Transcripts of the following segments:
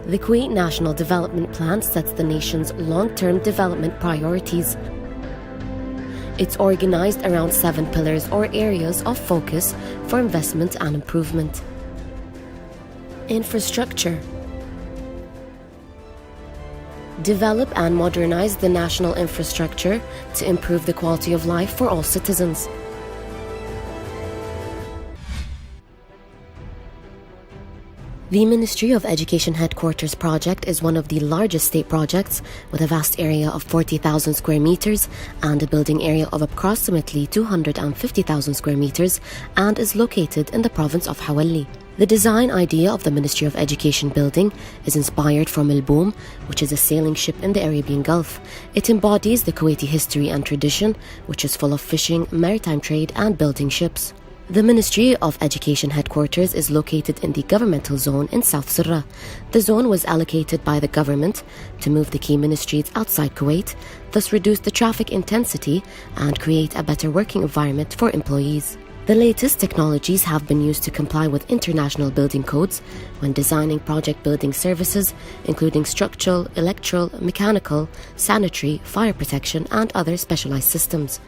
The Kuwait National Development Plan sets the nation's long-term development priorities. It's organized around 7 pillars or areas of focus for investment and improvement. Infrastructure. Develop and modernize the national infrastructure to improve the quality of life for all citizens. The Ministry of Education Headquarters project is one of the largest state projects with a vast area of 40,000 square meters and a building area of approximately 250,000 square meters and is located in the province of Hawalli. The design idea of the Ministry of Education building is inspired from Al-Boom, which is a sailing ship in the Arabian Gulf. It embodies the Kuwaiti history and tradition, which is full of fishing, maritime trade and building ships. The Ministry of Education headquarters is located in the governmental zone in South Surrah. The zone was allocated by the government to move the key ministries outside Kuwait, thus reduce the traffic intensity and create a better working environment for employees. The latest technologies have been used to comply with international building codes when designing project building services, including structural, electrical, mechanical, sanitary, fire protection and other specialized systems.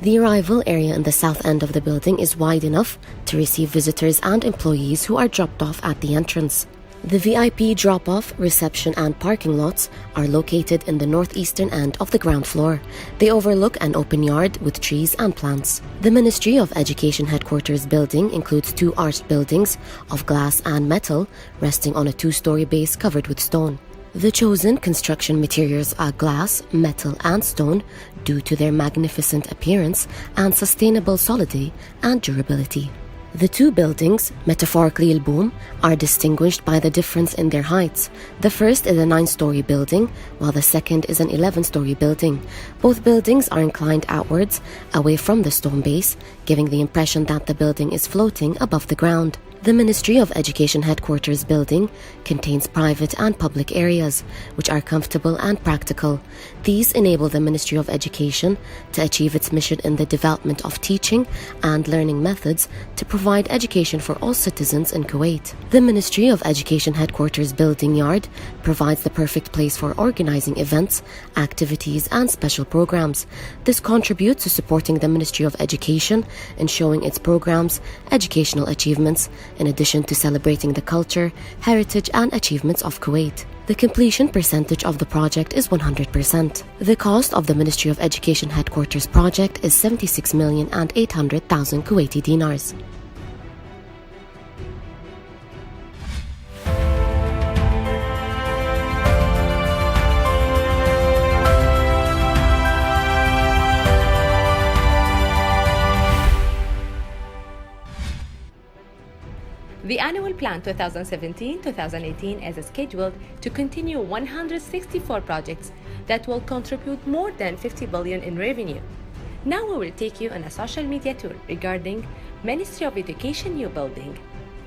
The arrival area in the south end of the building is wide enough to receive visitors and employees who are dropped off at the entrance. The VIP drop-off, reception and parking lots are located in the northeastern end of the ground floor. They overlook an open yard with trees and plants. The Ministry of Education headquarters building includes 2 arched buildings of glass and metal resting on a 2-story base covered with stone. The chosen construction materials are glass, metal and stone due to their magnificent appearance and sustainable solidity and durability. The 2 buildings, metaphorically Al-Boom, are distinguished by the difference in their heights. The first is a 9-story building, while the second is an 11-story building. Both buildings are inclined outwards, away from the stone base, giving the impression that the building is floating above the ground. The Ministry of Education headquarters building contains private and public areas, which are comfortable and practical. These enable the Ministry of Education to achieve its mission in the development of teaching and learning methods to provide education for all citizens in Kuwait. The Ministry of Education headquarters building yard provides the perfect place for organizing events, activities and special programs. This contributes to supporting the Ministry of Education in showing its programs, educational achievements, in addition to celebrating the culture, heritage and achievements of Kuwait. The completion percentage of the project is 100%. The cost of the Ministry of Education headquarters project is 76,800,000 Kuwaiti dinars. The annual plan 2017-2018 is scheduled to continue 164 projects that will contribute more than 50 billion in revenue. Now we will take you on a social media tour regarding Ministry of Education new building.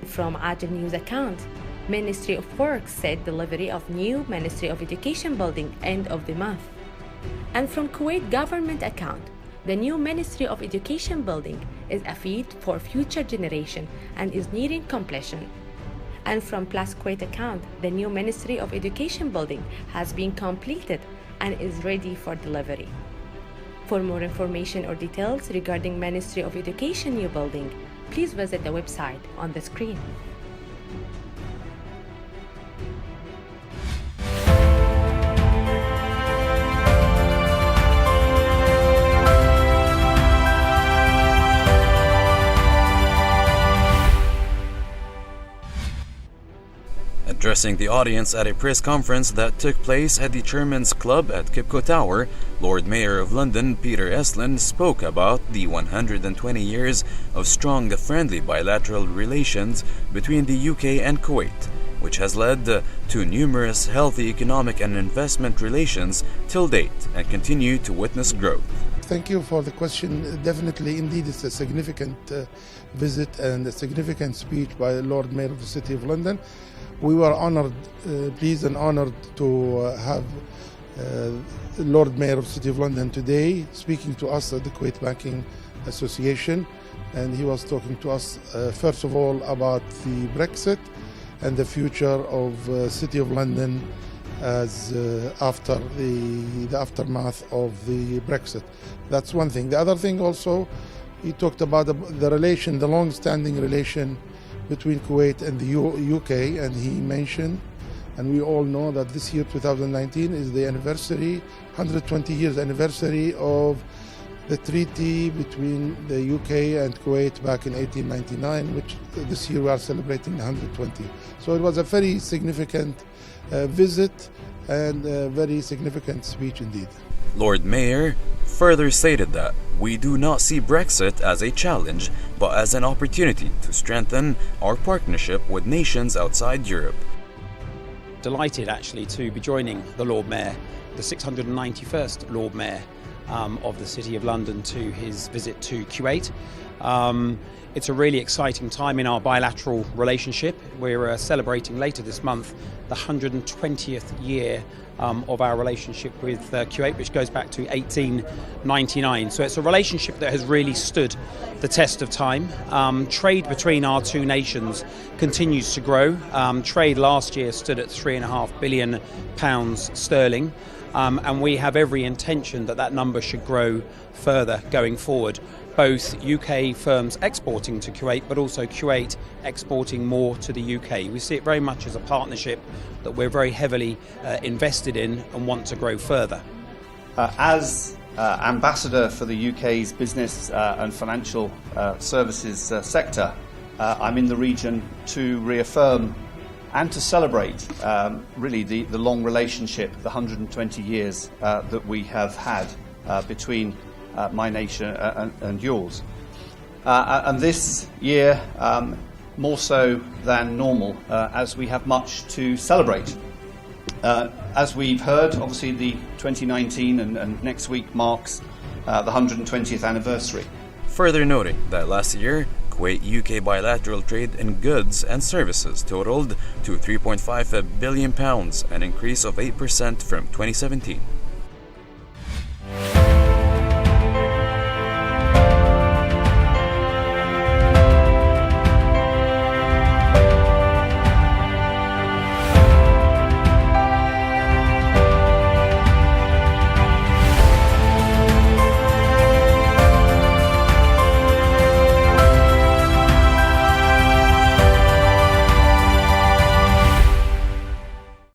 From Adil News account, Ministry of Works said delivery of new Ministry of Education building end of the month. And from Kuwait government account, the new Ministry of Education building is a feat for future generation and is nearing completion. And from Plus Kuwait account, the new Ministry of Education building has been completed and is ready for delivery. For more information or details regarding Ministry of Education new building, please visit the website on the screen. Addressing the audience at a press conference that took place at the Chairman's Club at Kipco Tower, Lord Mayor of London Peter Estlin spoke about the 120 years of strong friendly bilateral relations between the UK and Kuwait, which has led to numerous healthy economic and investment relations till date and continue to witness growth. Thank you for the question. Definitely, indeed, it's a significant visit and a significant speech by the Lord Mayor of the City of London. We were honored, pleased and honored to have Lord Mayor of the City of London today speaking to us at the Kuwait Banking Association. And he was talking to us, first of all, about the Brexit and the future of City of London as after the aftermath of the Brexit. That's one thing. The other thing also, he talked about the relation, the long-standing relation between Kuwait and the UK, and he mentioned, and we all know that this year, 2019, is the anniversary, 120 years anniversary of the treaty between the UK and Kuwait back in 1899, which this year we are celebrating 120. So it was a very significant visit and a very significant speech indeed. Lord Mayor further stated that we do not see Brexit as a challenge, but as an opportunity to strengthen our partnership with nations outside Europe. Delighted actually to be joining the Lord Mayor, the 691st Lord Mayor of the City of London, to his visit to Kuwait. It's a really exciting time in our bilateral relationship. We're celebrating later this month the 120th year of our relationship with Kuwait, which goes back to 1899. So it's a relationship that has really stood the test of time. Trade between our two nations continues to grow. Trade last year stood at £3.5 billion sterling. And we have every intention that that number should grow further going forward. Both UK firms exporting to Kuwait, but also Kuwait exporting more to the UK. We see it very much as a partnership that we're very heavily invested in and want to grow further. As ambassador for the UK's business and financial services sector, I'm in the region to reaffirm and to celebrate really the long relationship, the 120 years that we have had between my nation and yours. And this year, more so than normal, as we have much to celebrate. As we've heard, obviously the 2019 and next week marks the 120th anniversary. Further noting that last year, Kuwait-UK bilateral trade in goods and services totaled to £3.5 billion, an increase of 8% from 2017.